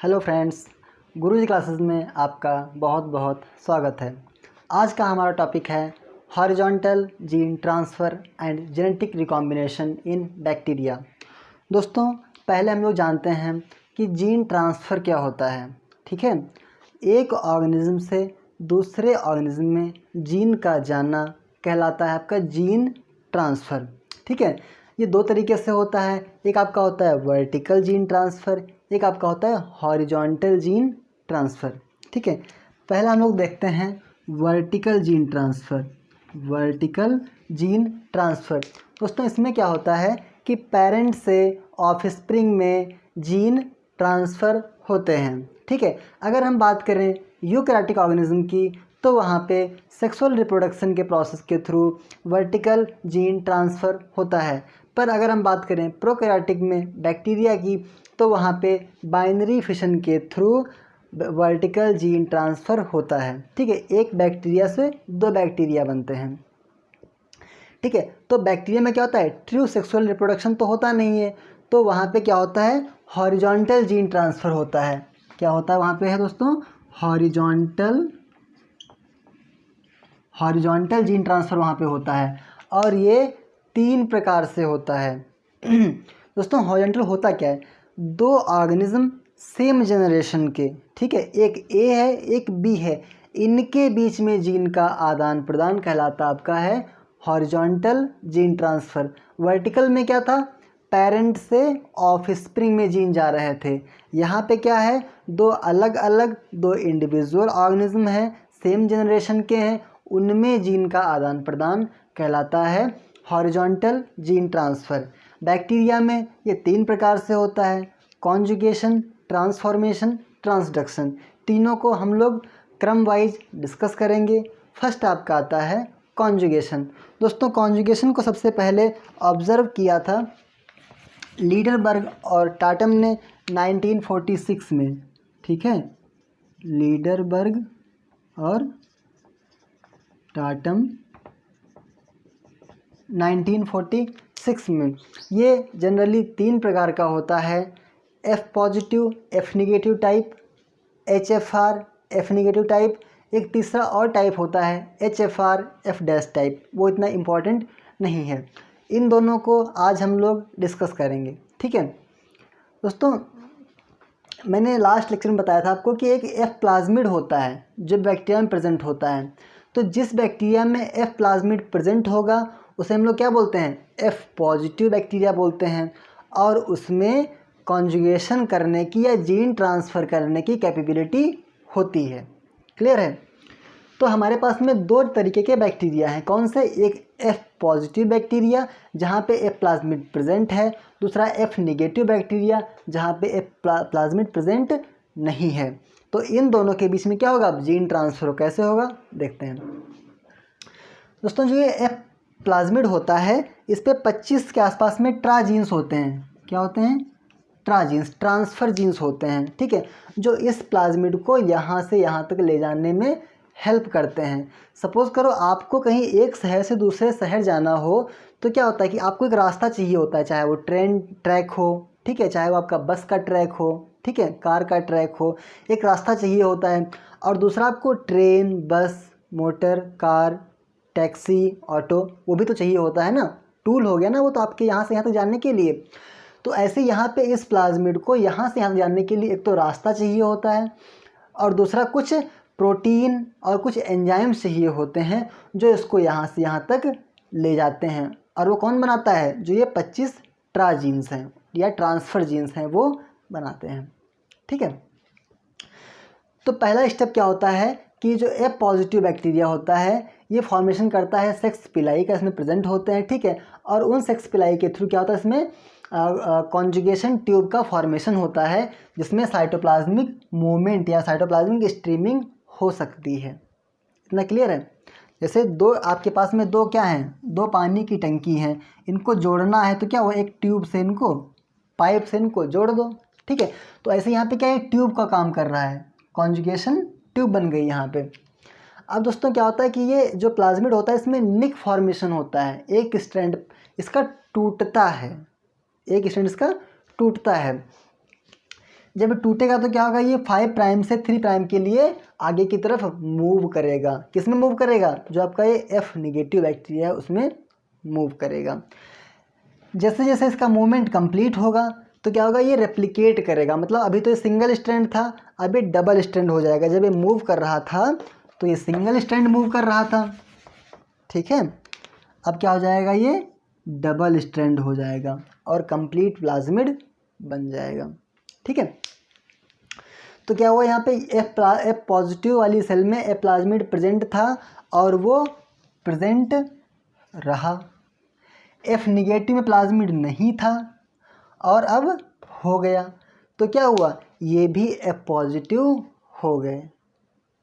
Hello friends, गुरुजी classes में आपका बहुत बहुत स्वागत है। आज का हमारा टॉपिक है horizontal gene transfer and genetic recombination in bacteria. दोस्तों, पहले हम लोग जानते हैं कि जीन ट्रांसफ़र क्या होता है। ठीक है, एक ऑर्गेनिज्म से दूसरे ऑर्गेनिज्म में जीन का जाना कहलाता है आपका जीन ट्रांसफ़र। ठीक है, ये दो तरीके से होता है। एक आपका होता है वर्टिकल जीन ट्रांसफ़र, एक आपका होता है हॉरिजॉन्टल जीन ट्रांसफ़र। ठीक है, पहला हम लोग देखते हैं vertical gene transfer. Vertical gene transfer दोस्तों, इसमें क्या होता है कि पेरेंट से ऑफस्प्रिंग में जीन ट्रांसफ़र होते हैं। ठीक है, अगर हम बात करें यूकैरियोटिक ऑर्गेनिज्म की तो वहाँ पे सेक्सुअल रिप्रोडक्शन के प्रोसेस के थ्रू वर्टिकल जीन ट्रांसफ़र होता है। पर अगर हम बात करें प्रोकैरियोटिक में बैक्टीरिया की तो वहाँ पे बाइनरी फिशन के थ्रू वर्टिकल जीन ट्रांसफ़र होता है। ठीक है, एक बैक्टीरिया से दो बैक्टीरिया बनते हैं। ठीक है, तो बैक्टीरिया में क्या होता है, ट्रू सेक्सुअल रिप्रोडक्शन तो होता नहीं है, तो वहाँ पे क्या होता है, हॉरिजॉन्टल जीन ट्रांसफ़र होता है। क्या होता है वहाँ पे है दोस्तों, हॉरिजॉन्टल जीन ट्रांसफ़र वहाँ पे होता है। और ये 3 प्रकार से होता है। दोस्तों, हॉरिजॉन्टल होता क्या है, दो ऑर्गेनिज्म सेम जनरेशन के, ठीक है, एक ए है एक बी है, इनके बीच में जीन का आदान प्रदान कहलाता आपका है हॉरिजॉन्टल जीन ट्रांसफ़र। वर्टिकल में क्या था, पेरेंट से ऑफस्प्रिंग में जीन जा रहे थे। यहाँ पे क्या है, दो अलग अलग दो इंडिविजुअल ऑर्गेनिज्म हैं, सेम जनरेशन के हैं, उनमें जीन का आदान प्रदान कहलाता है हॉरिजॉन्टल जीन ट्रांसफ़र। बैक्टीरिया में ये 3 प्रकार से होता है, कॉन्जुगेशन, ट्रांसफॉर्मेशन, ट्रांसडक्शन। तीनों को हम लोग क्रम वाइज डिस्कस करेंगे। फर्स्ट आपका आता है कॉन्जुगेशन। दोस्तों, कॉन्जुगेशन को सबसे पहले ऑब्ज़र्व किया था लीडरबर्ग और टाटम ने 1946 में। ठीक है, लीडरबर्ग और टाटम 1946 में। ये जनरली 3 प्रकार का होता है, F positive F negative type, HFR F negative type, एक तीसरा और टाइप होता है HFR F डैश टाइप, वो इतना इम्पॉर्टेंट नहीं है। इन दोनों को आज हम लोग डिस्कस करेंगे। ठीक है दोस्तों, मैंने लास्ट लेक्चर में बताया था आपको कि एक F प्लाज्मिड होता है जो बैक्टीरिया में प्रेजेंट होता है। तो जिस बैक्टीरिया में F प्लाज्मिड प्रेजेंट होगा उसे हम लोग क्या बोलते हैं, F पॉजिटिव बैक्टीरिया बोलते हैं। और उसमें कॉन्जुगेशन करने की या जीन ट्रांसफ़र करने की कैपेबिलिटी होती है। क्लियर है। तो हमारे पास में 2 तरीके के बैक्टीरिया हैं। कौन से, एक F पॉजिटिव बैक्टीरिया जहाँ पे F प्लाज्मिड प्रेजेंट है, दूसरा F निगेटिव बैक्टीरिया जहाँ पे F प्लाज्मिड प्रेजेंट नहीं है। तो इन दोनों के बीच में क्या होगा, जीन ट्रांसफ़र कैसे होगा देखते हैं। दोस्तों, जो ये F प्लाज्मिड होता है इस पे 25 के आसपास में ट्रा जीन्स होते हैं। क्या होते हैं, ट्रा जीन्स, ट्रांसफ़र जीन्स होते हैं। ठीक है, जो इस प्लाज्मिड को यहाँ से यहाँ तक ले जाने में हेल्प करते हैं। सपोज़ करो आपको कहीं एक शहर से दूसरे शहर जाना हो तो क्या होता है कि आपको एक रास्ता चाहिए होता है, चाहे वो ट्रेन ट्रैक हो, ठीक है, चाहे वो आपका बस का ट्रैक हो, ठीक है, कार का ट्रैक हो, एक रास्ता चाहिए होता है। और दूसरा आपको ट्रेन, बस, मोटर, कार, टैक्सी, ऑटो, वो भी तो चाहिए होता है ना, टूल हो गया ना वो तो आपके यहाँ से यहाँ तक जाने के लिए। तो ऐसे यहाँ पे इस प्लाज्मिड को यहाँ से यहाँ जाने के लिए एक तो रास्ता चाहिए होता है और दूसरा कुछ प्रोटीन और कुछ एंजाइम्स चाहिए होते हैं जो इसको यहाँ से यहाँ तक ले जाते हैं। और वो कौन बनाता है, जो ये 25 ट्रा जीन्स हैं या ट्रांसफ़र जीन्स हैं वो बनाते हैं। ठीक है, तो पहला स्टेप क्या होता है कि जो F पॉजिटिव बैक्टीरिया होता है ये फॉर्मेशन करता है सेक्स पिलाई का, इसमें प्रेजेंट होते हैं। ठीक है, और उन सेक्स पिलाई के थ्रू क्या होता है, इसमें कॉन्जुगेशन ट्यूब का फॉर्मेशन होता है जिसमें साइटोप्लाज्मिक मूवमेंट या साइटोप्लाज्मिक स्ट्रीमिंग हो सकती है। इतना क्लियर है। जैसे दो आपके पास में दो क्या हैं, 2 पानी की टंकी हैं, इनको जोड़ना है तो क्या वो एक ट्यूब से इनको, पाइप से इनको जोड़ दो। ठीक है, तो ऐसे यहाँ पे क्या है, ट्यूब का काम कर रहा है, कॉन्जुगेशन ट्यूब बन गई यहाँ पे। अब दोस्तों क्या होता है कि ये जो प्लाज्मिड होता है इसमें निक फॉर्मेशन होता है, एक स्ट्रैंड इसका टूटता है, एक स्ट्रैंड इसका टूटता है। जब टूटेगा तो क्या होगा, ये 5 प्राइम से 3 प्राइम के लिए आगे की तरफ मूव करेगा। किस में मूव करेगा, जो आपका ये F निगेटिव बैक्टीरिया है उसमें मूव करेगा। जैसे जैसे इसका मूवमेंट कंप्लीट होगा तो क्या होगा, ये रेप्लिकेट करेगा। मतलब अभी तो ये सिंगल स्ट्रैंड था, अब ये डबल स्ट्रैंड हो जाएगा। जब ये मूव कर रहा था तो ये सिंगल स्ट्रैंड मूव कर रहा था, ठीक है। अब क्या हो जाएगा, ये डबल स्ट्रैंड हो जाएगा और कंप्लीट प्लाज्मिड बन जाएगा, ठीक है। तो क्या हुआ, यहाँ पे F पॉजिटिव वाली सेल में F प्लाज्मिड प्रेजेंट था और वो प्रेजेंट रहा। F निगेटिव में प्लाज्मिड नहीं था और अब हो गया। तो क्या हुआ, ये भी F पॉजिटिव हो गए,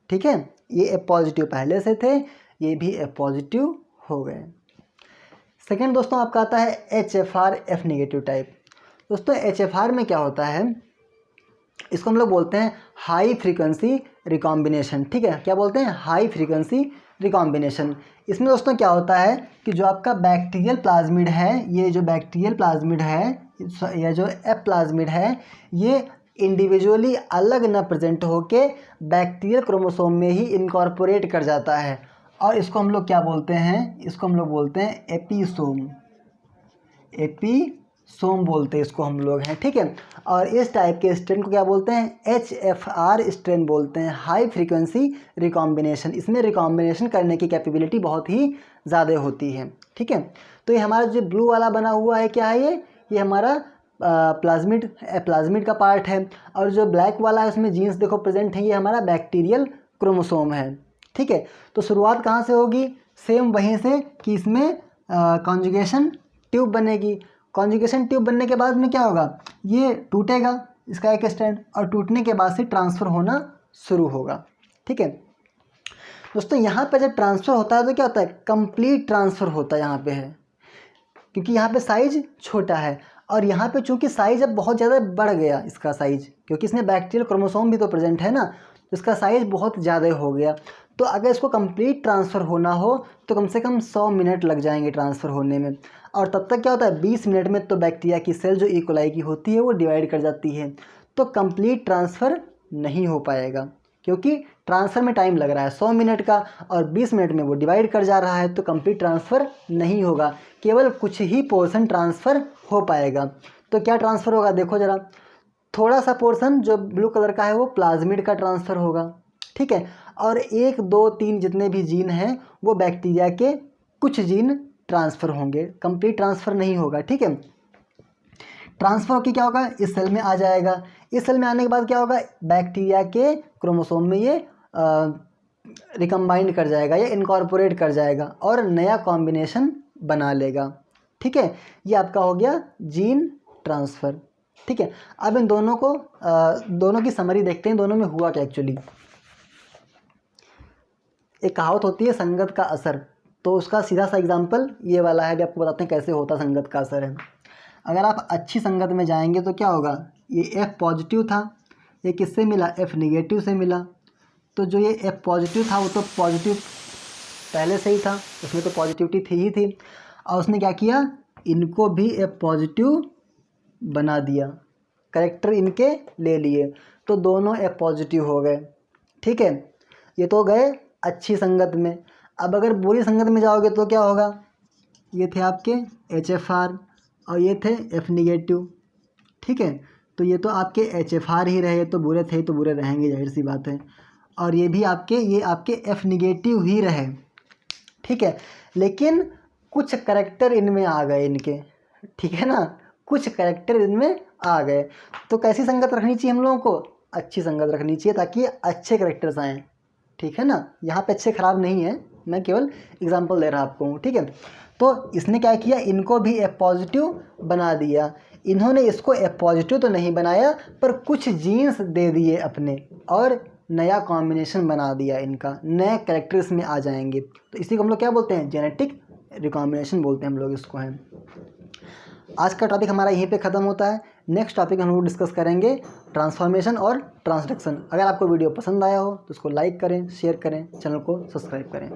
ठीक है। ये F पॉजिटिव पहले से थे, ये भी F पॉजिटिव हो गए। सेकेंड दोस्तों आपका आता है HFR F निगेटिव टाइप। दोस्तों HFR में क्या होता है, इसको हम लोग बोलते हैं हाई फ्रीक्वेंसी रिकॉम्बिनेशन, ठीक है। क्या बोलते हैं, हाई फ्रीक्वेंसी रिकॉम्बिनेशन। इसमें दोस्तों क्या होता है कि जो आपका बैक्टीरियल प्लाज्मिड है, ये जो बैक्टीरियल प्लाज्मिड है या जो F प्लाज्मिड है, ये इंडिविजुअली अलग न प्रेजेंट होके बैक्टीरियल क्रोमोसोम में ही इनकॉर्पोरेट कर जाता है और इसको हम लोग क्या बोलते हैं, इसको हम लोग बोलते हैं एपिसोम। एपिसोम बोलते हैं इसको हम लोग हैं, ठीक है। और इस टाइप के स्ट्रेन को क्या बोलते हैं, HFR स्ट्रेन बोलते हैं, हाई फ्रीक्वेंसी रिकॉम्बिनेशन। इसमें रिकॉम्बिनेशन करने की कैपेबिलिटी बहुत ही ज़्यादा होती है, ठीक है। तो ये हमारा जो ब्लू वाला बना हुआ है क्या है, ये हमारा प्लाज्मिड का पार्ट है। और जो ब्लैक वाला है उसमें जीन्स देखो प्रेजेंट है, ये हमारा बैक्टीरियल क्रोमोसोम है, ठीक है। तो शुरुआत कहाँ से होगी, सेम वहीं से कि इसमें कॉन्जुगेशन ट्यूब बनेगी। कॉन्जुगेशन ट्यूब बनने के बाद में क्या होगा, ये टूटेगा इसका एक स्ट्रैंड और टूटने के बाद से ट्रांसफ़र होना शुरू होगा, ठीक है। दोस्तों यहाँ पे जब ट्रांसफ़र होता है तो क्या होता है, कंप्लीट ट्रांसफ़र होता है यहाँ पे है, क्योंकि यहाँ पे साइज छोटा है और यहाँ पे चूँकि साइज़ अब बहुत ज़्यादा बढ़ गया इसका साइज, क्योंकि इसमें बैक्टीरियल क्रोमोसोम भी तो प्रेजेंट है ना, तो इसका साइज़ बहुत ज़्यादा हो गया। तो अगर इसको कंप्लीट ट्रांसफ़र होना हो तो कम से कम 100 मिनट लग जाएंगे ट्रांसफ़र होने में। और तब तक क्या होता है, 20 मिनट में तो बैक्टीरिया की सेल जो इकोलाई की होती है वो डिवाइड कर जाती है। तो कंप्लीट ट्रांसफ़र नहीं हो पाएगा क्योंकि ट्रांसफ़र में टाइम लग रहा है 100 मिनट का और 20 मिनट में वो डिवाइड कर जा रहा है, तो कंप्लीट ट्रांसफ़र नहीं होगा, केवल कुछ ही पोर्शन ट्रांसफ़र हो पाएगा। तो क्या ट्रांसफ़र होगा, देखो ज़रा, थोड़ा सा पोर्शन जो ब्लू कलर का है वो प्लाज्मिड का ट्रांसफ़र होगा, ठीक है। और 1, 2, 3 जितने भी जीन हैं वो बैक्टीरिया के कुछ जीन ट्रांसफ़र होंगे, कंप्लीट ट्रांसफ़र नहीं होगा, ठीक है। ट्रांसफ़र होकर क्या होगा, इस सेल में आ जाएगा। इस सेल में आने के बाद क्या होगा, बैक्टीरिया के क्रोमोसोम में ये रिकम्बाइंड कर जाएगा या इनकॉर्पोरेट कर जाएगा और नया कॉम्बिनेशन बना लेगा, ठीक है। ये आपका हो गया जीन ट्रांसफ़र, ठीक है। अब इन दोनों को दोनों की समरी देखते हैं, दोनों में हुआ क्या एक्चुअली। एक कहावत होती है संगत का असर, तो उसका सीधा सा एग्जांपल ये वाला है, अभी आपको बताते हैं कैसे होता संगत का असर है। अगर आप अच्छी संगत में जाएंगे तो क्या होगा, ये F पॉजिटिव था, ये किससे मिला, F निगेटिव से मिला। तो जो ये F पॉजिटिव था वो तो पॉजिटिव पहले से ही था, उसमें तो पॉजिटिविटी थी ही थी, और उसने क्या किया, इनको भी F पॉजिटिव बना दिया, करेक्टर इनके ले लिए, तो दोनों F पॉजिटिव हो गए, ठीक है। ये तो गए अच्छी संगत में। अब अगर बुरी संगत में जाओगे तो क्या होगा, ये थे आपके HFR और ये थे F निगेटिव, ठीक है। तो ये तो आपके HFR ही रहे, तो बुरे थे तो बुरे रहेंगे, जाहिर सी बात है। और ये भी आपके F निगेटिव ही रहे, ठीक है। लेकिन कुछ करैक्टर इनमें आ गए इनके, ठीक है ना, कुछ करैक्टर इनमें आ गए। तो कैसी संगत रखनी चाहिए हम लोगों को, अच्छी संगत रखनी चाहिए ताकि अच्छे करैक्टर्स आएँ, ठीक है ना। यहाँ पे अच्छे ख़राब नहीं है, मैं केवल एग्जांपल दे रहा आपको, ठीक है। तो इसने क्या किया, इनको भी F पॉजिटिव बना दिया। इन्होंने इसको F पॉजिटिव तो नहीं बनाया पर कुछ जीन्स दे दिए अपने और नया कॉम्बिनेशन बना दिया, इनका नए कैरेक्टर्स में आ जाएंगे। तो इसी को हम लोग क्या बोलते हैं, जेनेटिक रिकॉम्बिनेशन बोलते हैं हम लोग इसको हैं। आज का टॉपिक हमारा यहीं पे ख़त्म होता है। नेक्स्ट टॉपिक हम लोग डिस्कस करेंगे ट्रांसफॉर्मेशन और ट्रांसडक्शन। अगर आपको वीडियो पसंद आया हो तो उसको लाइक करें, शेयर करें, चैनल को सब्सक्राइब करें।